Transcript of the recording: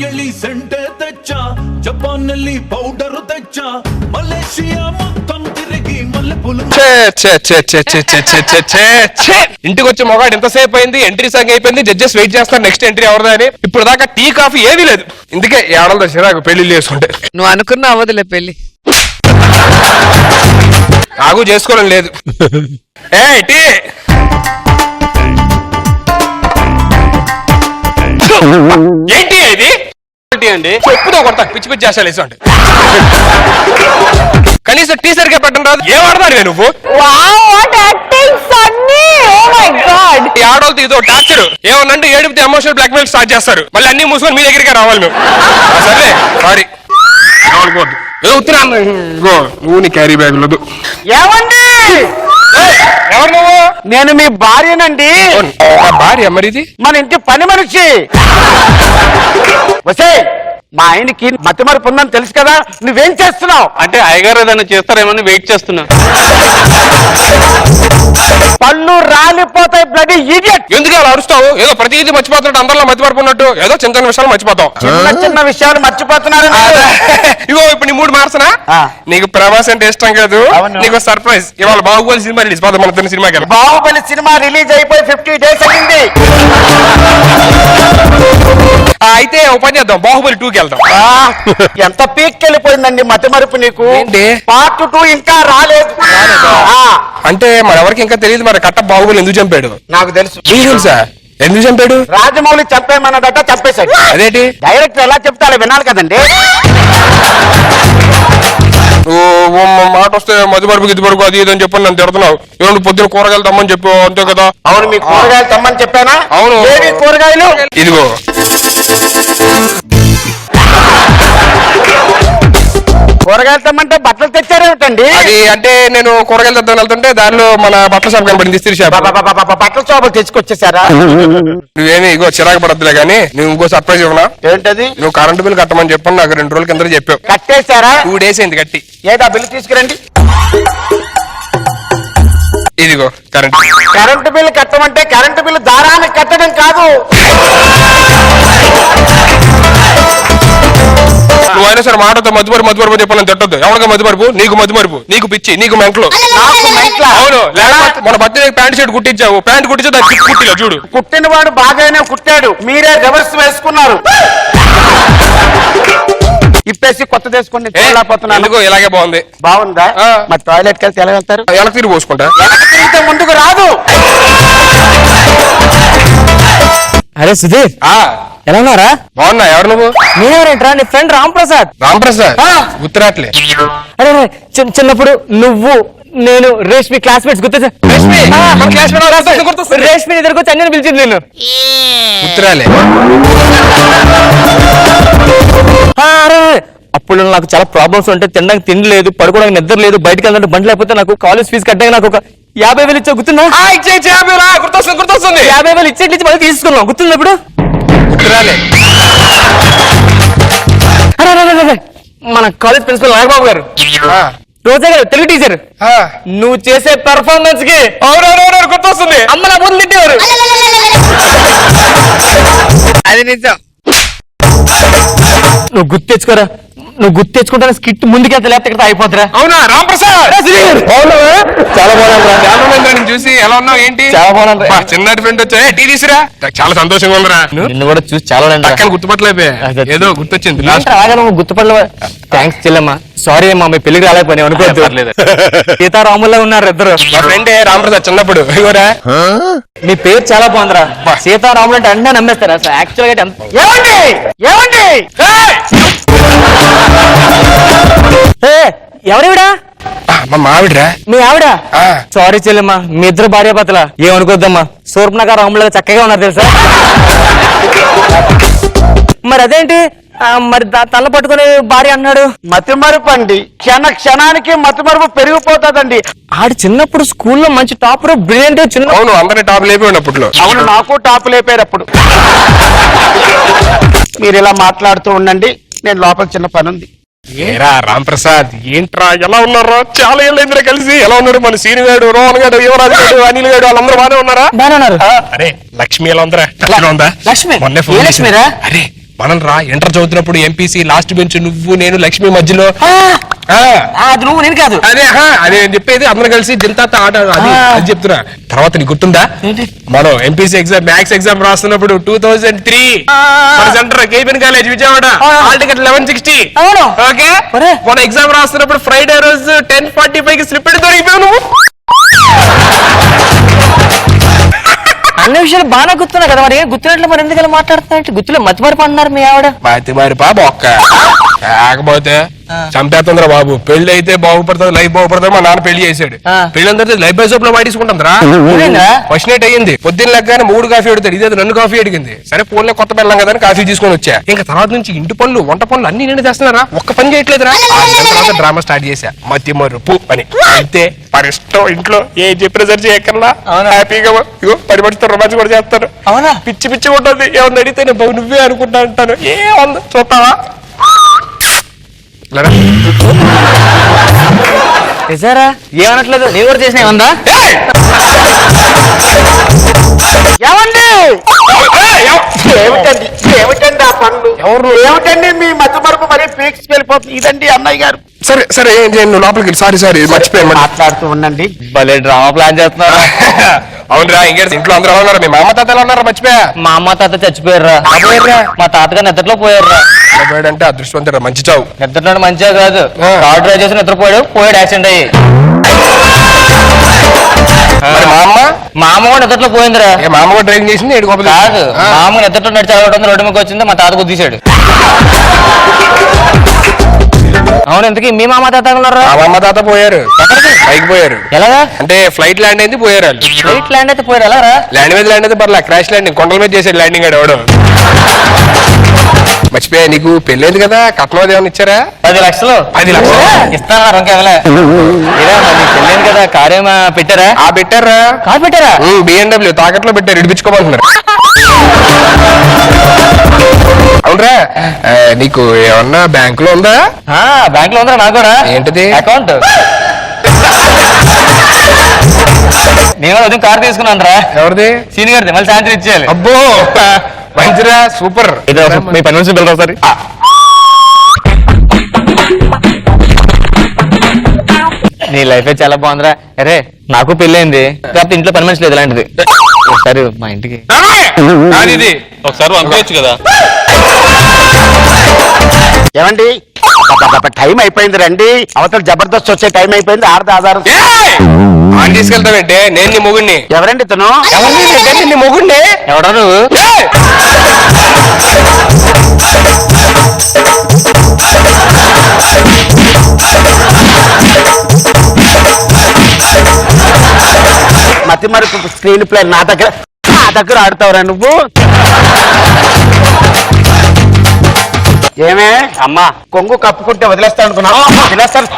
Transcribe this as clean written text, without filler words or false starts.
ಎಳಿ ಸೆಂಟೆ ತೆಚ್ಚ ಜಪಾನಲ್ಲಿ powder ತೆಚ್ಚ Malaysia మొత్తం తిరిగి మల్లెపూలు ఇంటికి వచ్చే మొగాడు ఎంతసేపు అయింది, ఎంట్రీ సాంగ్ అయిపోయింది, జడ్జెస్ వెయిట్ చేస్తారు నెక్స్ట్ ఎంట్రీ ఎవరిదా అని. ఇప్పుడు దాకా టీ కాఫీ ఏమీ లేదు. ఇందుకే ఏడలతో చిరాకు పెళ్లి చేసుకుంటే. నువ్వు అనుకున్నా అవ్వదులే పెళ్లి. ఆగు చేసుకోవడం లేదు. ఏ టీ ఏంటి ఇది అండి? చెప్పుతో కొడతా పిచ్చి పిచ్చి చేసాలేసి అంటే కనీసం టీ సరిగ్గా పెట్టడం రాదు. ఏం ఆడదానివే నువ్వు? ఈ ఆడవాళ్ళతో ఇదో టార్చర్. ఏమన్నంటే ఏడిపితే ఎమోషనల్ బ్లాక్ మెయిల్ స్టార్ట్ చేస్తారు. మళ్ళీ అన్ని మూసుకొని మీ దగ్గరికి రావాలి మేము. సరే సారీ ఏమనుకోవద్దు. ఏదో ఉత్తరాను నువ్వు నీ క్యారీ బ్యాగ్ లేదు. ఏమండి? ఎవరు నువ్వు? నేను మీ భార్యనండి. భార్య మరి ఇది మన ఇంటి పని మనిషి. వసే మా ఆయనకి మతిమరుపు ఉందని తెలుసు కదా, నువ్వేం చేస్తున్నావు? అంటే అయ్యగారు ఏదైనా చేస్తారేమని వెయిట్ చేస్తున్నా. పళ్ళు రాలిపోతాయి బ్లడీ ఇడియట్. ఎందుకు అలా అరుస్తావు? ఏదో ప్రతిదీ మర్చిపోతున్నట్టు, అందరిలో మర్చిపడుకున్నట్టు ఏదో చిన్న చిన్న విషయాలు మర్చిపోతావు. చిన్న చిన్న విషయాలు మర్చిపోతున్నారు. ఇగో ఇప్పుడు నీ మూడు మార్చనా? నీకు ప్రభాస్ అంటే ఇష్టం కాదు, నీకు సర్ప్రైజ్. ఇవాళ బాహుబలి సినిమా రిలీజ్ పోతాం మన సినిమాకి. బాహుబలి సినిమా రిలీజ్ అయిపోయి 50 days అయింది. అయితే ఓ పని చేద్దాం, బాహుబలి 2కి వెళ్దాం. ఎంత పీక్ వెళ్ళిపోయిందండి మతిమరుపు నీకు. ఏంటి? పార్ట్ 2 ఇంకా రాలేదు. అంటే మరి ఎవరికి ఇంకా తెలియదు మరి కట్ట బాహుబలి ఎందుకు చంపాడు. నాకు తెలుసు. తెలుసా? ఎందుకు చంపాడు? రాజమౌళి చంపేమన్నదట, చంపేశాడు. అదేంటి? డైరెక్టర్ ఎలా చెప్తే అలా వినాలి కదండి. మాట వస్తే మధ్యపరుపు గిద్దిపరుపు అది ఇది అని చెప్పని నన్ను తిడుతున్నావు. ఏమంటే పొద్దున కూరగాయలు తమ్మని చెప్పు అంతే కదా. అవును, మీ కూరగాయలు తమ్మని చెప్పానా? అవును. కూరగాయలు ఇదిగో కూరగాయలు తెమ్మంటే బట్టలు తెచ్చారేమిటండి? అది అంటే నేను కూరగాయలు తెద్దాం వెళ్తుంటే దానిలో మన బట్టల షాప్ కనబడింది, ఇస్త్రీ షాప్. బట్టల షాపులు తెచ్చుకొచ్చేసారా? నువ్వేమి ఇగో చిరాకు పడద్దులే కానీ నువ్వు ఇంకో సర్ప్రైజ్ ఇవ్వనా? ఏంటది? నువ్వు కరెంటు బిల్ కట్టమని చెప్పని నాకు 2 రోజుల కింద చెప్పావు. కట్టేశారా? 2 days అయింది కట్టి. ఏదా బిల్లు తీసుకురండి. ఇదిగో కరెంటు బిల్లు కట్టమంటే కరెంటు బిల్లు దారానికి కట్టడం కాదు. నువ్వైనా సరే మాటతో మధుమరుపు చెప్పాలని తిట్టొద్దు. ఎవరిగా మధుమరుపు? నీకు మధుమరుపు, నీకు పిచ్చి, నీకు మెంటలు. అవును, లేకపోతే మన బర్త్డే ప్యాంట్ షర్ట్ కుట్టించావు, ప్యాంట్ కుట్టించా దాన్ని కుట్టిలా చూడు. కుట్టిన వాడు బాగానే కుట్టాడు, మీరే రివర్స్ వేసుకున్నారు. ఇప్పేసి కొత్త తీసుకుని ఎందుకు ఇలాగే బాగుంది? బాగుందా? మరి టాయిలెట్ కలిసి ఎలా వెళ్తారు? ఎలా తిరిగి పోసుకుంటా? తిరిగితే ముందుకు రాదు. అరే సుధీర్, ఎలా ఉన్నారా? బాగున్నా. ఎవరు నువ్వు? నేనేంట్రా నీ ఫ్రెండ్ రాంప్రసాద్. రాంప్రసాద్ గుర్తురాట్లే. అరే చిన్నప్పుడు నువ్వు నేను రేష్మి క్లాస్మేట్స్ గుర్తు. రేష్మి దగ్గరకు వచ్చి అన్ని పిలిచింది నేను. గుర్తురాలే. అప్పుడు నాకు చాలా ప్రాబ్లమ్స్ ఉంటాయి. తినడానికి తిండి లేదు, పడుకోవడానికి నిద్ర లేదు, బయటకు వెళ్ళాలంటే బండి లేకపోతే నాకు కాలేజ్ ఫీజు కట్టగా నాకు ఒక 50,000 ఇచ్చా. గుర్తున్నా? గుర్తొస్తుంది. 50,000 ఇచ్చేట్టు మళ్ళీ తీసుకున్నాం. గుర్తుంది ఇప్పుడు? గుర్తురాలే. మన కాలేజ్ ప్రిన్సిపల్ నాగబాబు గారు, రోజా గారు తెలుగు టీచర్, నువ్వు చేసే పెర్ఫార్మెన్స్ కి గుర్తొస్తుంది. అమ్మ నా బుద్ధి తిట్టేవారు. అది నిజం. నువ్వు గుర్తు తెచ్చుకోరా. నువ్వు గుర్తు తెచ్చుకుంటా స్కిట్ ముందుకెళ్తే లేకపోతే ఇక్కడ అయిపోతురా. అవునా రాంప్రసాద్? చాలా బాగున్నా చూసి ఎలా ఉన్నావు? ఏంటి చాలా బాగున్నా. చిన్నటి ఫ్రెండ్ వచ్చా టీ తీసురా. చాలా సంతోషంగా ఉందిరా. నిన్ను కూడా చూసి చాలా గుర్తుపట్టలేపే. ఏదో గుర్తొచ్చింది. గుర్తుపడలే. థ్యాంక్స్ చెల్లమ్మా. సారీ అమ్మా, మీ పెళ్లికి రాలేకపోయినా అనుకోవద్దు. సీతారాముల్లో ఉన్నారు ఇద్దరు. మా ఫ్రెండే రాంప్రసాద్ చిన్నప్పుడు. ఇవరా మీ పేరు చాలా బాగుందిరా. సీతారాములు అంటే అన్నీ నమ్మేస్తారా? యాక్చువల్ గా ఏమండి ఏమండి ఎవరివిడా? మా మావిడ్రా. మీ ఆవిడ? సారీ చెల్లెమ్మా, మీ ఇద్దరు భార్య భర్తల. ఏమనుకోద్దమ్మా, సూర్పనగర్ రాములుగా చక్కగా ఉన్నారు తెలుసా. మరి అదేంటి మరి తల పట్టుకుని భార్య అన్నాడు? మతిమరుపు అండి. క్షణానికి మతిమరుపు పెరిగిపోతుందండి. ఆడు చిన్నప్పుడు స్కూల్లో మంచి టాపర్, బ్రిలియంట్. చిన్న అవును, అందరినీ టాప్ లేపేవాడు అప్పట్లో. అవును, నాకు టాప్ లేపారు అప్పుడు. మీరు ఇలా మాట్లాడుతూ ఉండండి, నేను లోపల చిన్న పని ఉంది. ఏరా రాంప్రసాద్, ఏంట్రా ఎలా ఉన్నారా? చాలా ఏళ్ళైందిరా కలిసి. ఎలా ఉన్నారు మన సీని గారు, రోహన్ గారు, యువరాజు గారు, అనిల్ గారు, వాళ్ళందరూ బాగానే ఉన్నారా? బాగానే ఉన్నారు. అరే లక్ష్మి ఎలా ఉందిరా? లక్ష్మి? మొన్నే ఫోన్. లక్ష్మిరా? అరే మనం రా ఇంటర్ చదువుతున్నప్పుడు ఎంపీసీ లాస్ట్ బెంచ్ నువ్వు నేను లక్ష్మి మధ్యలో అది నువ్వు నేను కాదు. అదే అదే నేను చెప్పేది అందరం కలిసి జింతాత ఆట అది అది చెప్తున్నా. తర్వాత నీకు గుర్తుందా మనం ఎంపీసీ ఎగ్జామ్ మ్యాథ్స్ ఎగ్జామ్ రాస్తున్నప్పుడు 2003 మన centre KPN college Vijayawada hall ticket 1160. అవును. ఓకే మన ఎగ్జామ్ రాస్తున్నప్పుడు ఫ్రైడే రోజు 10:45 కి స్లిప్ పెట్టి దొరికిపోయావు నువ్వు. అన్ని విషయాలు బాగా గుర్తున్నా కదా, మరి గుర్తున్నట్లు మరి ఎందుకు మాట్లాడుతున్నా? గుర్తులో మతిమరిపి అన్నారు మీ ఆవిడ. మరి బాబు ఒక్క కాకపోతే చంపేస్తుందిరా బాబు. పెళ్లి అయితే బాగుపడుతుంది, లైఫ్ బాగుపడుతుంది. మా నాన్న పెళ్లి చేశాడు. పెళ్లి అందరితో లైఫ్ బాయ్ సోప్ లో వాడేసుకుంటుందిరా. ఫస్ట్ నైట్ అయ్యింది. పొద్దున్న లెగ్గానే 3 కాఫీ అడుగుతాడు. ఇదే నన్ను కాఫీ అడిగింది. సరే ఫోన్లో కొత్త పెళ్ళం కదా అని కాఫీ తీసుకొని వచ్చా. ఇంకా తర్వాత నుంచి ఇంటి పనులు వంట పనులు అన్ని నేను చేస్తున్నారా, ఒక్క పని చేయట్లేదురా. తర్వాత డ్రామా స్టార్ట్ చేశా, మతి మరుపు అని. అయితే పరిష్టం ఇంట్లో ఏం చెప్పినా సరే చేయకల్లా హ్యాపీగా ఇగో 10 మందితో రొమాన్స్ కూడా చేస్తాను. అవునా? పిచ్చి పిచ్చి ఉంటుంది. ఏమన్నా అడిగితే నేను బాబు నువ్వే అనుకుంటా అంటాను. ఏముంది చూస్తావా? నిజారా? ఏమనట్లేదు, నేను కూడా చేసిన ఏమందా? ఏమండి ఏమిటండి ఏమిటండి ఆ పనులు ఏమిటండి మీ మధ్య మరపు మరీ పీక్స్ వెళ్ళిపోతుంది. ఇదండి అన్నయ్య గారు. సరే సరే నువ్వు లోపలికి సారీ మర్చిపోయాను. మాట్లాడుతూ ఉండండి. భలే డ్రామా ప్లాన్ చేస్తున్నారు. అవునరా ఇంకేంటి ఇంట్లో అందరూ ఎలా ఉన్నారు? మీ మామ తాత ఎలా ఉన్నారా? మర్చిపోయా. మా అమ్మ తాత చచ్చిపోయారా? మా తాతగారు నిద్రలో పోయారా? అంటే అదృష్టవంతురా, మంచి చావు. నిద్రలో మంచిగా కాదు, కార్ డ్రైవ్ చేసి నిద్రపోయాడు యాక్సిడెంట్ అయ్యి. మా అమ్మ కూడా నిద్రలో పోయిందిరా. మా అమ్మ కూడా డ్రైవింగ్ చేసింది కాదు, మా అమ్మ నిద్రలో నడిచి అలవాటు రోడ్డు మీకు వచ్చింది, మా తాత గుద్దీశాడు. అవును, ఎందుకు మీ మామ తాత ఉన్నారా? మా అమ్మ తాత పోయారు, పైకి పోయారు. ఎలాగా అంటే ఫ్లైట్ ల్యాండ్ అయింది, పోయారు వాళ్ళు. ఫ్లైట్ ల్యాండ్ అయితే పోయారు. ఎలా ల్యాండ్ మీద ల్యాండ్ అయితే పర్లా, క్రాష్ ల్యాండింగ్ కొండల మీద చేసాడు ల్యాండింగ్ ఆడు ఎవడు. మర్చిపోయా, నీకు పెళ్ళేది కదా, కట్నం అది ఏమైనా ఇచ్చారా? 10 లక్షలు. 10 లక్షలు ఇస్తాను ఇంకేమలే. పెళ్ళేది కదా, కార్ ఏమా పెట్టారా? పెట్టారా? కార్ పెట్టారా? BMW తాకట్లో పెట్టారు, ఇడిపించుకోమంటున్నారు. అవునరా, నీకు ఏమన్నా బ్యాంక్ లో ఉందా? బ్యాంక్ లో ఉందా? నాకు కూడా. ఏంటిది? అకౌంట్. నేను ఉదయం కార్ తీసుకున్నాను రా. ఎవరిది? సీనియర్ది, మళ్ళీ సాయంత్రం ఇచ్చేయాలి. అబ్బో మంచిరా, సూపర్. మీ 10 నిమిషం పిల్లలు ఒకసారి. నీ లైఫ్ చాలా బాగుందిరా. అరే నాకు పెళ్ళైంది, కాకపోతే ఇంట్లో పని మనిషి లేదు ఇలాంటిది. ఒకసారి మా ఇంటికి ఇది ఒకసారి పంపించచ్చు కదా. ఏమండి టైం అయిపోయింది రండి, అవతల జబర్దస్త్ వచ్చే టైం అయిపోయింది. ఆడది ఆధారం అని తీసుకెళ్తావంటే నేను నీ మొగుడిని. ఎవరండి ఇతను? నీ మొగుడిని. ఎవడా నువ్వు? మతి మరపు స్క్రీన్ ప్లే నా దగ్గర ఆడుతావురా నువ్వు? ఏమే అమ్మా కొంగు కప్పుకుంటే వదిలేస్తా అనుకున్నావు? వదిలేస్తాను.